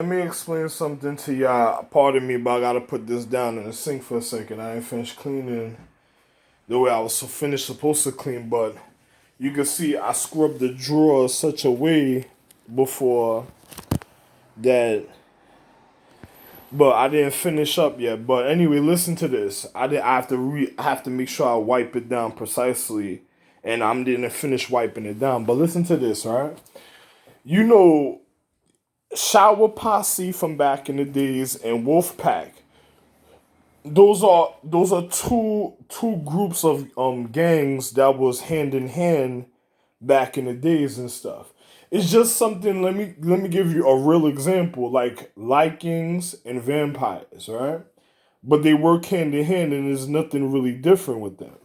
Let me explain something to y'all. Pardon me, but I gotta put this down in the sink for a second. I ain't finished cleaning the way I was supposed to clean, but you can see I scrubbed the drawer such a way before that, but I didn't finish up yet. But anyway, listen to this. I have to make sure I wipe it down precisely, and I didn't finish wiping it down. But listen to this, right? You know, Shower Posse from back in the days and Wolfpack. Those are two groups of gangs that was hand in hand back in the days and stuff. It's just something. Let me give you a real example, like Vikings and vampires, right? But they work hand in hand, and there's nothing really different with them.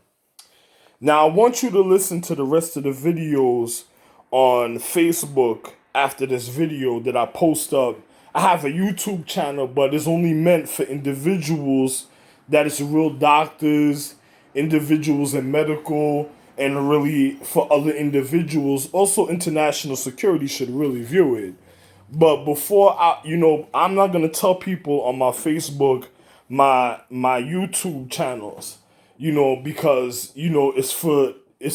Now, I want you to listen to the rest of the videos on Facebook after this video that I post up. I have a YouTube channel, but it's only meant for individuals that is real doctors, individuals in medical, and really for other individuals. Also, international security should really view it. But before I'm not gonna tell people on my Facebook, my YouTube channels, because it's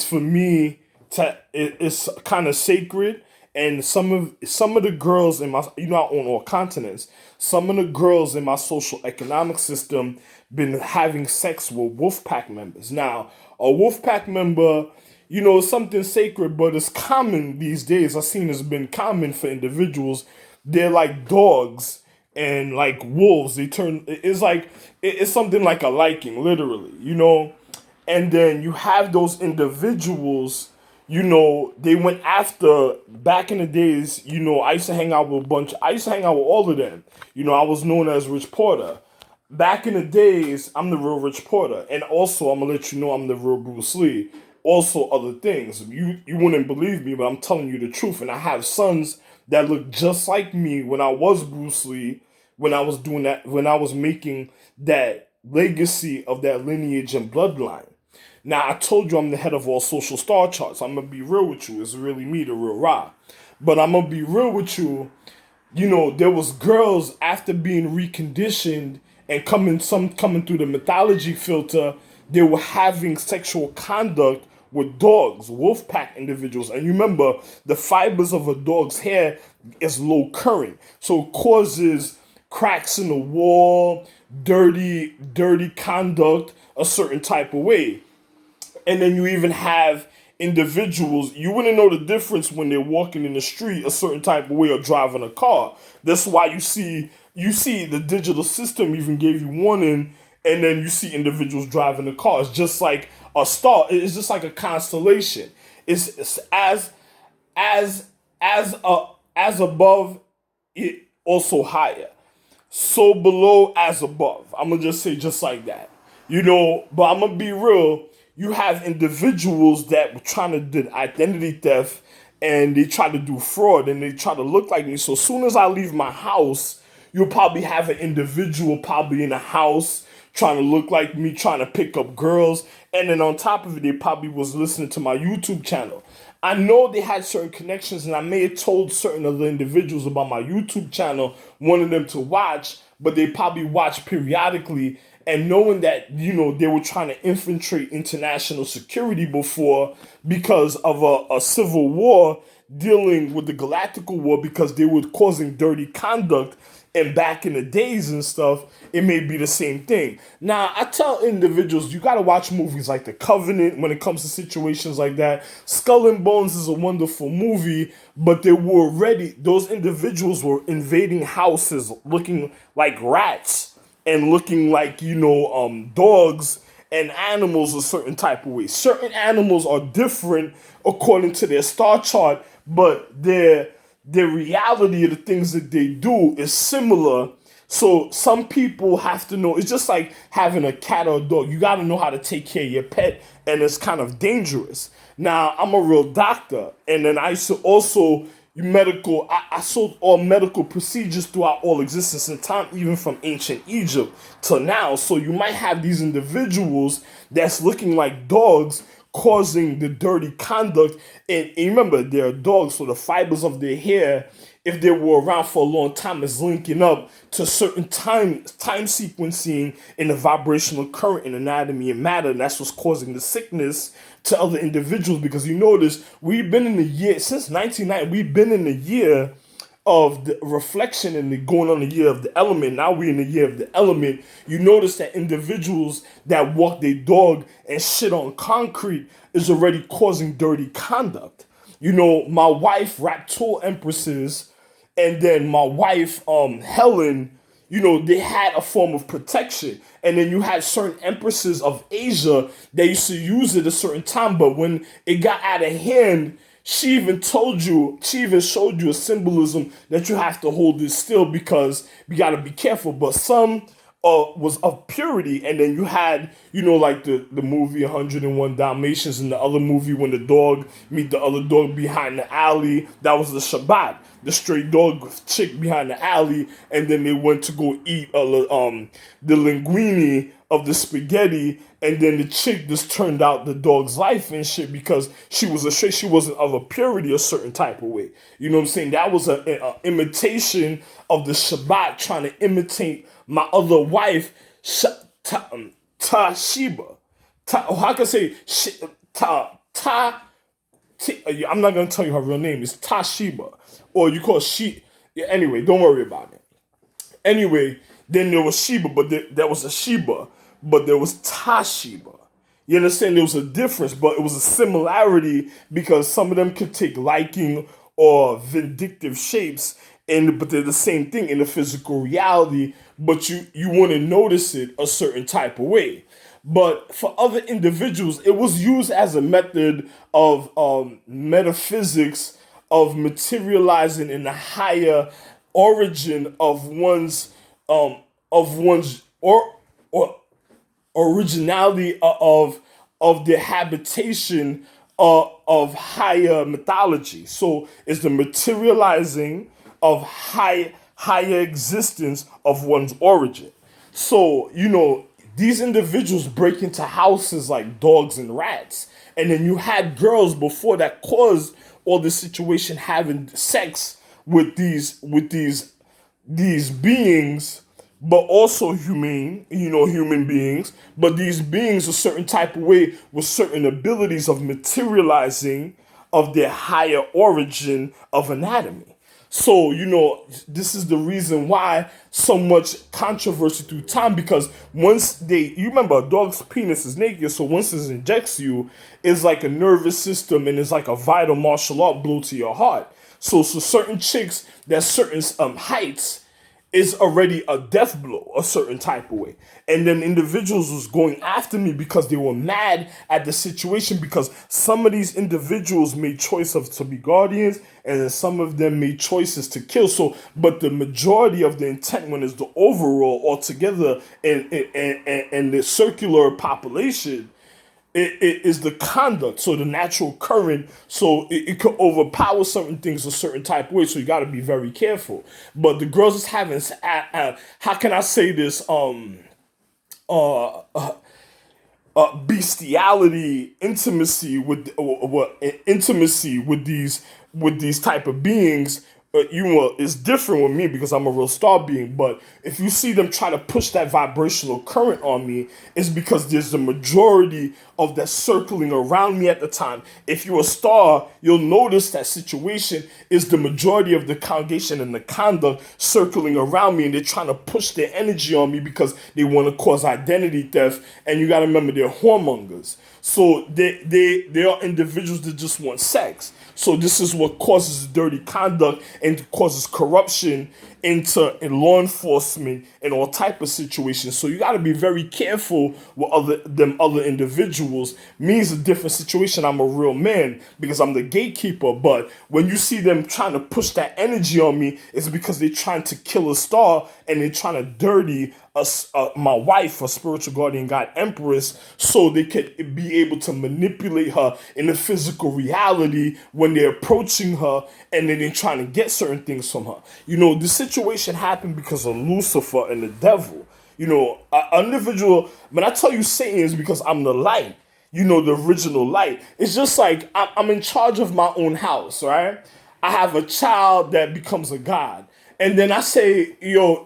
for me to it's kind of sacred. And some of the girls in my, I own all continents. Some of the girls in my social economic system been having sex with Wolfpack members. Now, a Wolfpack member, is something sacred, but it's common these days. I've seen it's been common for individuals. They're like dogs and like wolves. It's like it's something like a liking, literally. And then you have those individuals, they went after back in the days, I used to hang out with all of them. I was known as Rich Porter. Back in the days, I'm the real Rich Porter. And also I'm gonna let you know I'm the real Bruce Lee. Also other things. You wouldn't believe me, but I'm telling you the truth. And I have sons that look just like me when I was Bruce Lee, when I was doing that, when I was making that legacy of that lineage and bloodline. Now, I told you I'm the head of all social star charts. I'm going to be real with you. It's really me, the real Ra. But I'm going to be real with you. There was girls after being reconditioned and coming through the mythology filter, they were having sexual conduct with dogs, wolf pack individuals. And you remember, the fibers of a dog's hair is low current. So it causes cracks in the wall, dirty conduct a certain type of way. And then you even have individuals, you wouldn't know the difference when they're walking in the street a certain type of way or driving a car. That's why you see the digital system even gave you warning, and then you see individuals driving the car. It's just like a star. It's just like a constellation. It's as as above, it also higher. So below as above. I'm gonna just say just like that. But I'm gonna be real. You have individuals that were trying to do identity theft, and they try to do fraud, and they try to look like me. So as soon as I leave my house, you'll probably have an individual probably in a house trying to look like me, trying to pick up girls. And then on top of it, they probably was listening to my YouTube channel. I know they had certain connections, and I may have told certain other individuals about my YouTube channel, wanting them to watch, but they probably watch periodically. And knowing that, they were trying to infiltrate international security before because of a civil war dealing with the Galactical War, because they were causing dirty conduct. And back in the days and stuff, it may be the same thing. Now, I tell individuals, you got to watch movies like The Covenant when it comes to situations like that. Skull and Bones is a wonderful movie, but those individuals were invading houses looking like rats and looking like, dogs and animals a certain type of way. Certain animals are different according to their star chart, but their reality of the things that they do is similar. So some people have to know. It's just like having a cat or a dog. You got to know how to take care of your pet, and it's kind of dangerous. Now, I'm a real doctor, and then I used to also medical. I sold all medical procedures throughout all existence in time, even from ancient Egypt till now. So you might have these individuals that's looking like dogs causing the dirty conduct. And remember, they're dogs, so the fibers of their hair if they were around for a long time, is linking up to certain time sequencing in the vibrational current in anatomy and matter, and that's what's causing the sickness to other individuals. Because you notice we've been in the year since 1990, we've been in the year of the reflection and the going on the year of the element. Now we're in the year of the element. You notice that individuals that walk their dog and shit on concrete is already causing dirty conduct. You know, my wife rapped two empresses, and then my wife, Helen, you know, they had a form of protection. And then you had certain empresses of Asia that used to use it a certain time, but when it got out of hand, she even showed you a symbolism that you have to hold it still because you got to be careful. But some was of purity, and then you had, you know, like the movie 101 Dalmatians, and the other movie when the dog meet the other dog behind the alley. That was the Shabbat, the stray dog chick behind the alley, and then they went to go eat the linguine of the spaghetti, and then the chick just turned out the dog's life and shit because she was she wasn't of a purity a certain type of way. You know what I'm saying? That was an imitation of the Shabbat trying to imitate my other wife, Tashiba. How can I say I'm not gonna tell you her real name. It's Tashiba, or you call it she. Yeah, anyway, don't worry about it. Anyway, then there was Sheba, but there was a Sheba, but there was Tashiba. You understand? There was a difference, but it was a similarity because some of them could take liking or vindictive shapes, but they're the same thing in the physical reality. But you wouldn't notice it a certain type of way. But for other individuals, it was used as a method of metaphysics, of materializing in the higher origin of one's or originality of the habitation of higher mythology. So it's the materializing of higher existence of one's origin. So, you know, these individuals break into houses like dogs and rats. And then you had girls before that caused all this situation having sex with these beings, but also human beings. But these beings a certain type of way with certain abilities of materializing of their higher origin of anatomy. So, you know, this is the reason why so much controversy through time, because you remember a dog's penis is naked, so once it injects you, it's like a nervous system and it's like a vital martial art blow to your heart. So certain chicks that certain heights is already a death blow a certain type of way. And then individuals was going after me because they were mad at the situation, because some of these individuals made choices to be guardians and then some of them made choices to kill. So, but the majority of the intent one is the overall altogether and the circular population. It is the conduct, so the natural current, so it could overpower certain things a certain type of way, so you got to be very careful. But the girls is having, how can I say this, bestiality, intimacy with these type of beings. It's different with me because I'm a real star being, but if you see them try to push that vibrational current on me, it's because there's the majority of that circling around me at the time. If you're a star, you'll notice that situation is the majority of the congregation and the conduct circling around me, and they're trying to push their energy on me because they want to cause identity theft. And you got to remember, they're whoremongers. So they are individuals that just want sex. So this is what causes dirty conduct and causes corruption in law enforcement and all type of situations. So you got to be very careful with other individuals. Me is a different situation. I'm a real man because I'm the gatekeeper. But when you see them trying to push that energy on me, it's because they're trying to kill a star and they're trying to dirty my wife, a spiritual guardian god empress, so they could be able to manipulate her in the physical reality when they're approaching her, and then they're trying to get certain things from her. You know, the situation happened because of Lucifer and the devil. You know, an individual, when I tell you Satan is because I'm the light, you know, the original light. It's just like I'm in charge of my own house, right? I have a child that becomes a god. And then I say,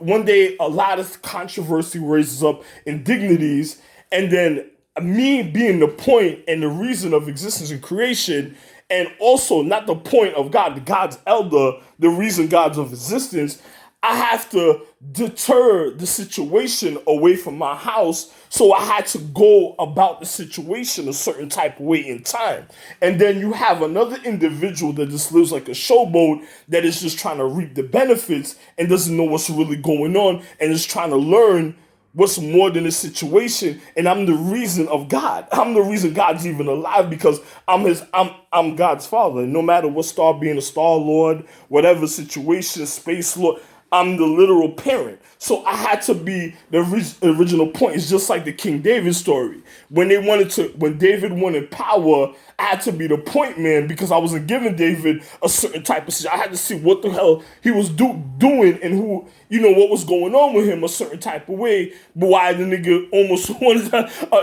one day a lot of controversy raises up, indignities, and then me being the point and the reason of existence and creation, and also not the point of God, the God's elder, the reason God's of existence, I have to deter the situation away from my house. So I had to go about the situation a certain type of way in time. And then you have another individual that just lives like a showboat that is just trying to reap the benefits and doesn't know what's really going on and is trying to learn what's more than a situation. And I'm the reason of God. I'm the reason God's even alive because I'm God's father. No matter what star, being a star lord, whatever situation, space lord, I'm the literal parent. So I had to be the original point. It's just like the King David story. When David wanted power, I had to be the point man because I wasn't giving David a certain type of situation. I had to see what the hell he was doing and who, what was going on with him a certain type of way. But why the nigga almost wanted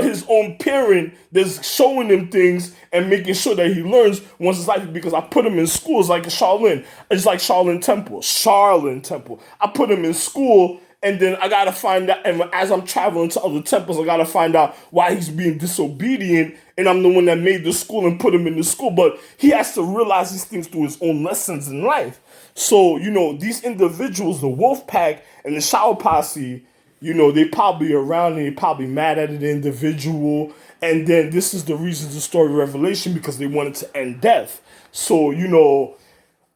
his own parent that's showing him things and making sure that he learns once his life, because I put him in schools like Shaolin. It's like Shaolin Temple. I put him in school. And then I gotta find out, and as I'm traveling to other temples, I gotta find out why he's being disobedient. And I'm the one that made the school and put him in the school. But he has to realize these things through his own lessons in life. So, these individuals, the wolf pack and the shower posse, they probably around and they probably mad at the individual. And then this is the reason the story of Revelation, because they wanted to end death. So,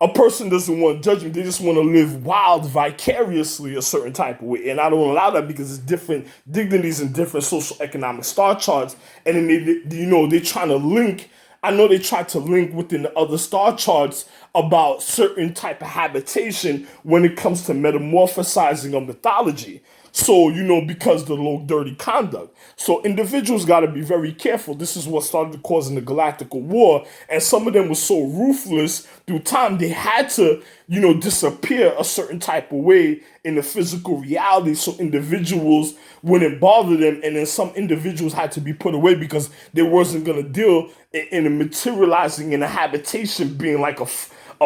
a person doesn't want judgment. They just want to live wild, vicariously a certain type of way. And I don't allow that because it's different dignities and different social economic star charts. And then they trying to link. I know they tried to link within the other star charts about certain type of habitation when it comes to metamorphosizing of mythology. So, because the low dirty conduct. So individuals got to be very careful. This is what started causing the Galactical War. And some of them were so ruthless through time, they had to, disappear a certain type of way in the physical reality so individuals wouldn't bother them. And then some individuals had to be put away because they wasn't going to deal in a materializing in a habitation being like a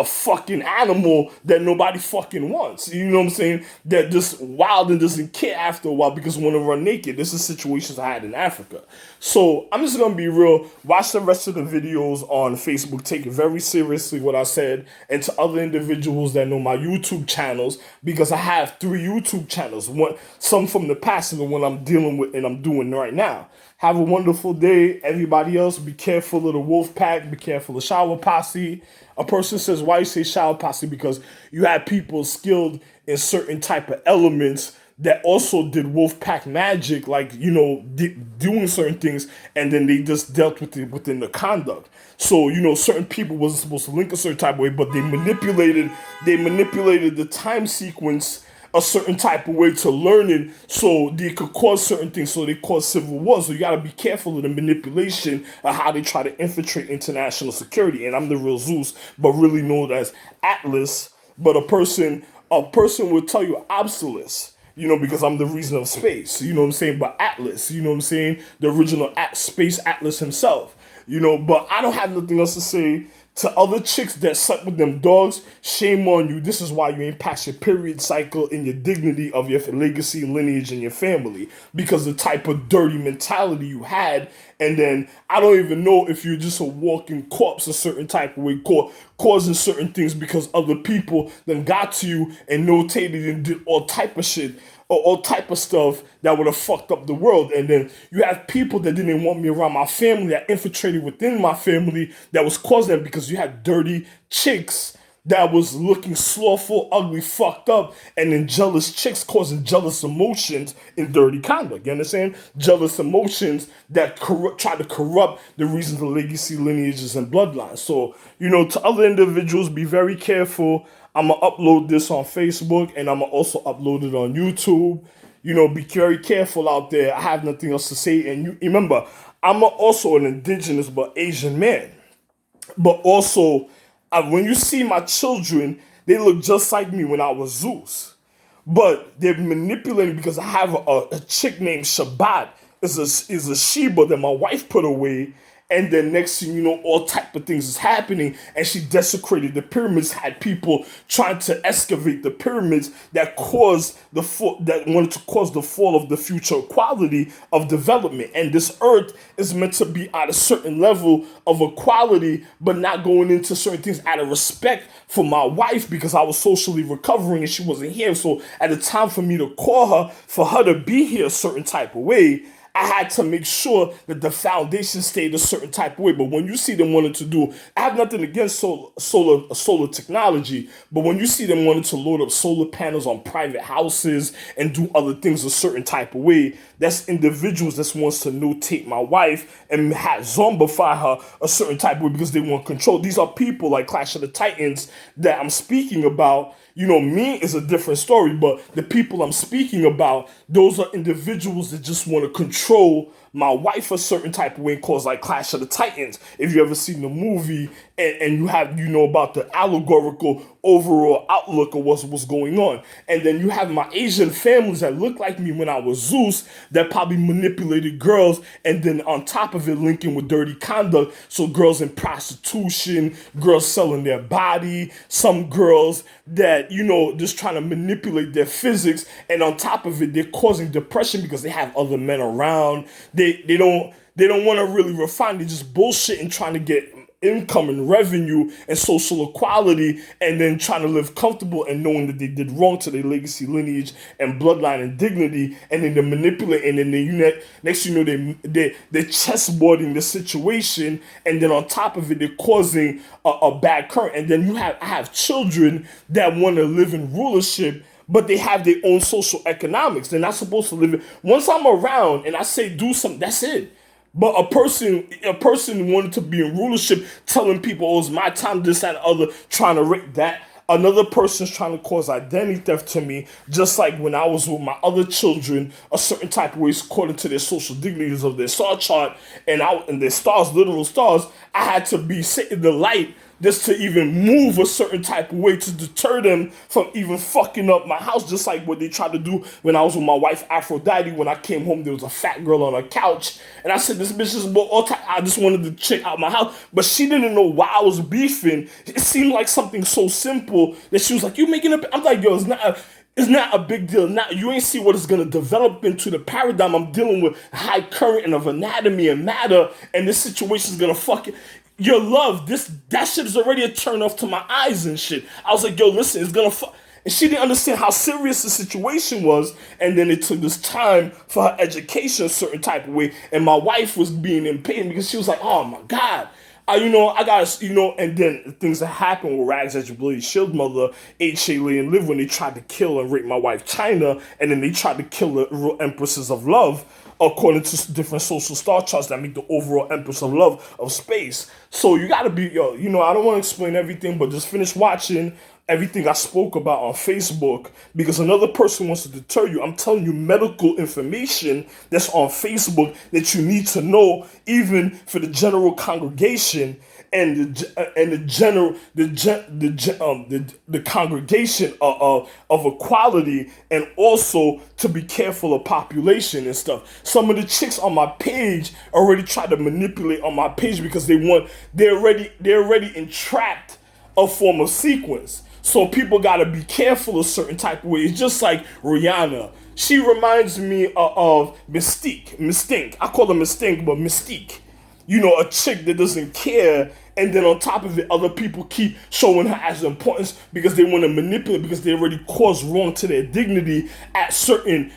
fucking animal that nobody fucking wants. You know what I'm saying? That just wild and doesn't care after a while because want to run naked. This is situations I had in Africa. So I'm just going to be real. Watch the rest of the videos on Facebook. Take it very seriously what I said. And to other individuals that know my YouTube channels, because I have 3 YouTube channels. Some from the past and the one I'm dealing with and I'm doing right now. Have a wonderful day. Everybody else, be careful of the wolf pack. Be careful of shower posse. A person says, why you say shower posse? Because you had people skilled in certain type of elements that also did wolf pack magic, like, doing certain things, and then they just dealt with it within the conduct. So, certain people wasn't supposed to link a certain type of way, but they manipulated the time sequence a certain type of way to learning so they could cause certain things, so they cause civil wars. So you got to be careful of the manipulation of how they try to infiltrate international security. And I'm the real Zeus, but really known as Atlas. But a person would tell you Obsolus, because I'm the reason of space, you know what I'm saying? But Atlas, you know what I'm saying? The original space Atlas himself, but I don't have nothing else to say. To other chicks that suck with them dogs, shame on you. This is why you ain't past your period cycle in your dignity of your legacy, lineage, and your family. Because the type of dirty mentality you had. And then I don't even know if you're just a walking corpse a certain type of way, causing certain things because other people then got to you and notated and did all type of shit. Or all type of stuff that would have fucked up the world. And then you have people that didn't want me around my family, that infiltrated within my family, that was causing that because you had dirty chicks that was looking slothful, ugly, fucked up, and then jealous chicks causing jealous emotions in dirty conduct. You understand? Jealous emotions that try to corrupt the reasons of legacy, lineages, and bloodlines. So, to other individuals, be very careful. I'm going to upload this on Facebook, and I'm going to also upload it on YouTube. Be very careful out there. I have nothing else to say. And you remember, I'm also an indigenous but Asian man. But also, when you see my children, they look just like me when I was Zeus. But they're manipulating because I have a chick named Shabbat. Is a Sheba that my wife put away. And then next thing you know, all type of things is happening, and she desecrated the pyramids, had people trying to excavate the pyramids that wanted to cause the fall of the future equality of development. And this earth is meant to be at a certain level of equality, but not going into certain things out of respect for my wife, because I was socially recovering and she wasn't here. So at the time for me to call her, for her to be here a certain type of way, I had to make sure that the foundation stayed a certain type of way. But when you see them wanting to do, I have nothing against solar technology, but when you see them wanting to load up solar panels on private houses and do other things a certain type of way, that's individuals that wants to notate my wife and zombify her a certain type of way because they want control. These are people like Clash of the Titans that I'm speaking about. You know, me is a different story, but the people I'm speaking about, those are individuals that just want to control my wife a certain type of way, cause like Clash of the Titans. If you ever seen the movie and you know about the allegorical overall outlook of what's going on. And then you have my Asian families that look like me when I was Zeus that probably manipulated girls, and then on top of it linking with dirty conduct. So girls in prostitution, girls selling their body, some girls that, you know, just trying to manipulate their physics, and on top of it, they're causing depression because they have other men around. They don't want to really refine. They're just bullshit and trying to get income and revenue and social equality, and then trying to live comfortable and knowing that they did wrong to their legacy, lineage, and bloodline and dignity, and then they manipulate, and then next you know they're chessboarding the situation, and then on top of it they're causing a bad current. And then I have children that want to live in rulership, but they have their own social economics. They're not supposed to live it. Once I'm around and I say do something, that's it. But a person wanted to be in rulership, telling people, oh, it's my time, this, that, and other, trying to rate that. Another person's trying to cause identity theft to me, just like when I was with my other children, a certain type of ways according to their social dignities of their star chart, and their stars, literal stars. I had to be set in the light just to even move a certain type of way to deter them from even fucking up my house, just like what they tried to do when I was with my wife Aphrodite. When I came home, there was a fat girl on a couch, and I said, this bitch is all time. I just wanted to check out my house, but she didn't know why I was beefing. It seemed like something so simple that she was like, you making up. I'm like, yo, it's not a big deal. Now you ain't see what it's gonna develop into the paradigm. I'm dealing with high current and of anatomy and matter, and this situation is gonna fuck it. Your love, that shit is already a turn off to my eyes and shit. I was like, yo, listen, it's gonna fuck. And she didn't understand how serious the situation was. And then it took this time for her education a certain type of way. And my wife was being in pain because she was like, oh my God. I got, and then things that happened with Rags Edge Bloody Shield Mother, ate Shaylee and Liv when they tried to kill and rape my wife China, and then they tried to kill the real Empresses of Love, according to different social star charts that make the overall Empress of Love of space. So you gotta be, I don't want to explain everything, but just finish watching everything I spoke about on Facebook, because another person wants to deter you. I'm telling you medical information that's on Facebook that you need to know, even for the general congregation and the congregation of equality, and also to be careful of population and stuff. Some of the chicks on my page already tried to manipulate on my page because they're already entrapped a form of sequence. So people gotta be careful a certain type of way. It's just like Rihanna. She reminds me of Mystique. I call her Mystique, but Mystique. A chick that doesn't care, and then on top of it, other people keep showing her as importance because they want to manipulate, because they already caused wrong to their dignity at certain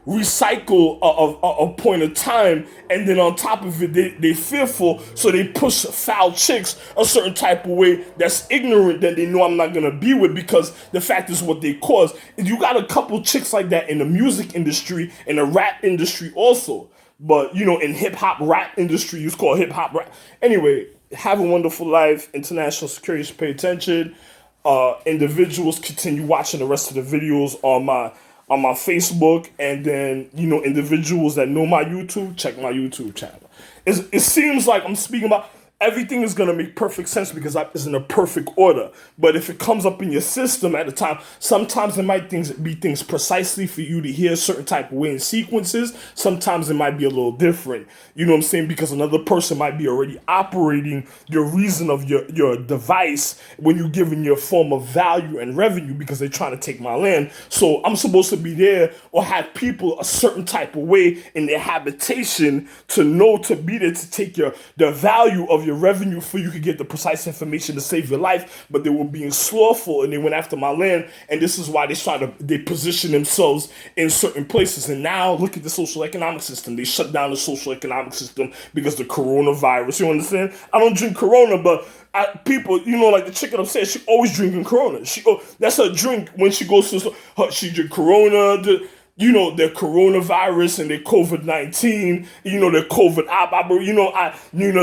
recycle a point of time, and then on top of it, they fearful, so they push foul chicks a certain type of way that's ignorant, that they know I'm not gonna be with, because the fact is what they cause. You got a couple chicks like that in the music industry, in the rap industry also. But, in hip-hop rap industry, you call hip-hop rap. Anyway, have a wonderful life. International security, pay attention. Individuals, continue watching the rest of the videos on my Facebook. And then, individuals that know my YouTube, check my YouTube channel. It seems like I'm speaking about... everything is going to make perfect sense because it's in a perfect order. But if it comes up in your system at a time, sometimes it might be things precisely for you to hear a certain type of way in sequences. Sometimes it might be a little different. You know what I'm saying? Because another person might be already operating your reason of your device when you're giving your form of value and revenue because they're trying to take my land. So I'm supposed to be there or have people a certain type of way in their habitation to know to be there to take the value of your revenue for you could get the precise information to save your life. But they were being slothful and they went after my land, and this is why they position themselves in certain places. And now look at the social economic system. They shut down the social economic system because the coronavirus. You understand? I don't drink Corona, but people, like the chicken upstairs, she always drinking Corona. That's her drink when she goes to she drink Corona. Their coronavirus and their COVID-19, their COVID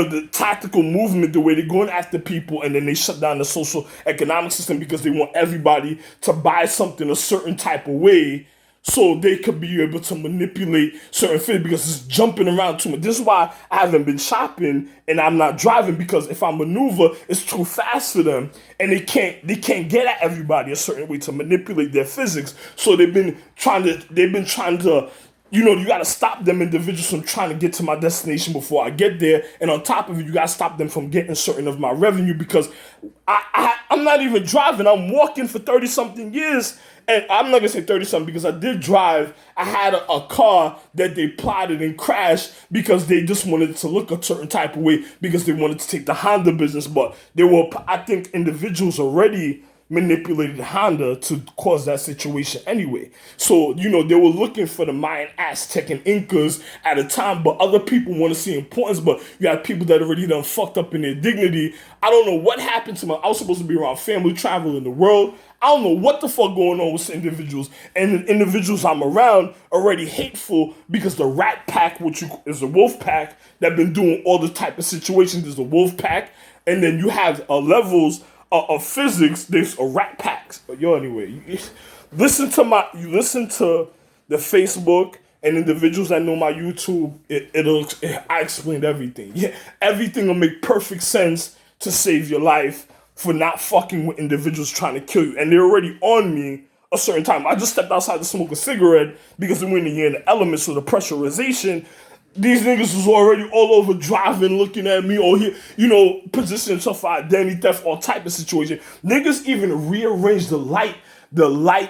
the tactical movement, the way they're going after people, and then they shut down the social economic system because they want everybody to buy something a certain type of way so they could be able to manipulate certain things because it's jumping around too much. This is why I haven't been shopping and I'm not driving, because if I maneuver, it's too fast for them and they can't get at everybody a certain way to manipulate their physics. So they've been trying to you got to stop them individuals from trying to get to my destination before I get there. And on top of it, you got to stop them from getting certain of my revenue because I'm not even driving. I'm walking for 30-something years. And I'm not going to say 30-something because I did drive. I had a car that they plotted and crashed because they just wanted it to look a certain type of way because they wanted to take the Honda business. But I think individuals already manipulated Honda to cause that situation anyway. So, they were looking for the Mayan, Aztec, and Incas at a time, but other people want to see importance, but you have people that already done fucked up in their dignity. I don't know what happened to I was supposed to be around family, travel in the world. I don't know what the fuck going on with individuals, and the individuals I'm around already hateful because the rat pack, which is the wolf pack, that been doing all the type of situations. There's a wolf pack, and then you have levels of physics. There's a rat packs. But anyway, you listen to the Facebook and individuals that know my YouTube. I explained everything. Yeah, everything will make perfect sense to save your life for not fucking with individuals trying to kill you. And they're already on me a certain time. I just stepped outside to smoke a cigarette because we're in the elements of the pressurization. These niggas was already all over driving, looking at me, or here, positioning themselves for identity theft, all type of situation. Niggas even rearranged the light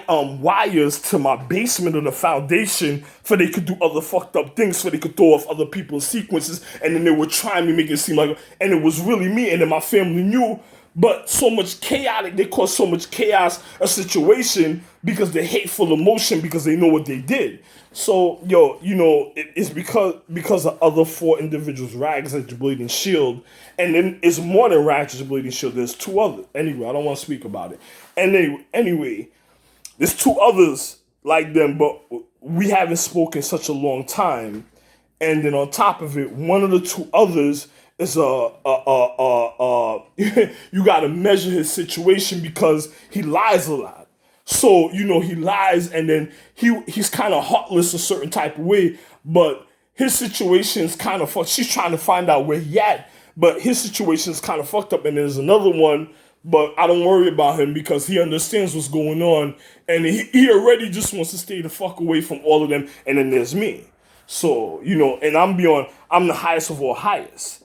wires to my basement of the foundation for they could do other fucked up things, so they could throw off other people's sequences, and then they were trying to make it seem like, and it was really me, and then my family knew. But so much they caused so much chaos, a because they're hateful emotion, because they know what they did. So, it's because of other 4 individuals, Rags and Bleeding Shield, and then it's more than Rags and Bleeding Shield. There's 2 others. Anyway, I don't want to speak about it. And anyway, there's 2 others like them, but we haven't spoken such a long time. And then on top of it, one of the 2 others is you got to measure his situation because he lies a lot. So, he lies, and then he's kind of heartless a certain type of way, but his situation is kind of fucked. She's trying to find out where he at, but his situation is kind of fucked up. And there's another one, but I don't worry about him because he understands what's going on, and he already just wants to stay the fuck away from all of them. And then there's me. So, and I'm the highest of all highest.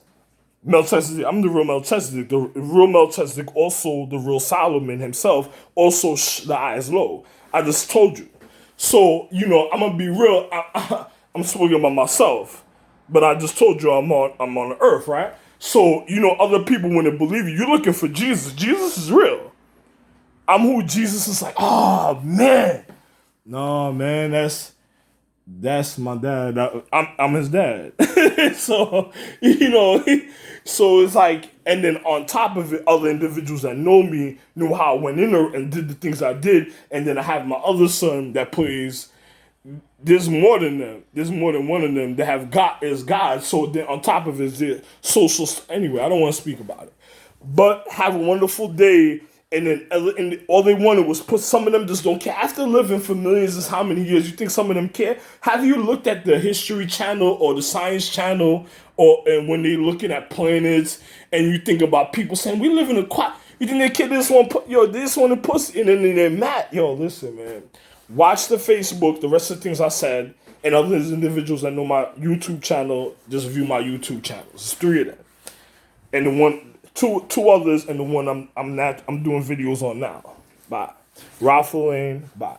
Melchizedek, I'm the real Melchizedek. The real Melchizedek, also the real Solomon himself, also the eyes low. I just told you. So, I'm going to be real. I'm speaking about myself. But I just told you I'm on the earth, right? So, other people wouldn't believe you. You're looking for Jesus. Jesus is real. I'm who Jesus is like, oh, man. No, man, that's my dad. I'm his dad. So, so it's like, and then on top of it, other individuals that know me knew how I went in there and did the things I did. And then I have my other son that plays. There's more than them. There's more than one of them that have God. So then on top of it, the social. Anyway, I don't want to speak about it. But have a wonderful day. And then and all they wanted was put. Some of them just don't care. After living for millions is how many years, you think some of them care? Have you looked at the History Channel or the Science Channel, or and when they're looking at planets, and you think about people saying we live in a quiet, you think they kid this one put this one in pussy, and then they're mad. Yo, listen, man. Watch the Facebook, the rest of the things I said, and other individuals that know my YouTube channel, just view my YouTube channels. It's 3 of them. And the one, two others, and the one I'm doing videos on now. Bye. Ralph Lane, bye.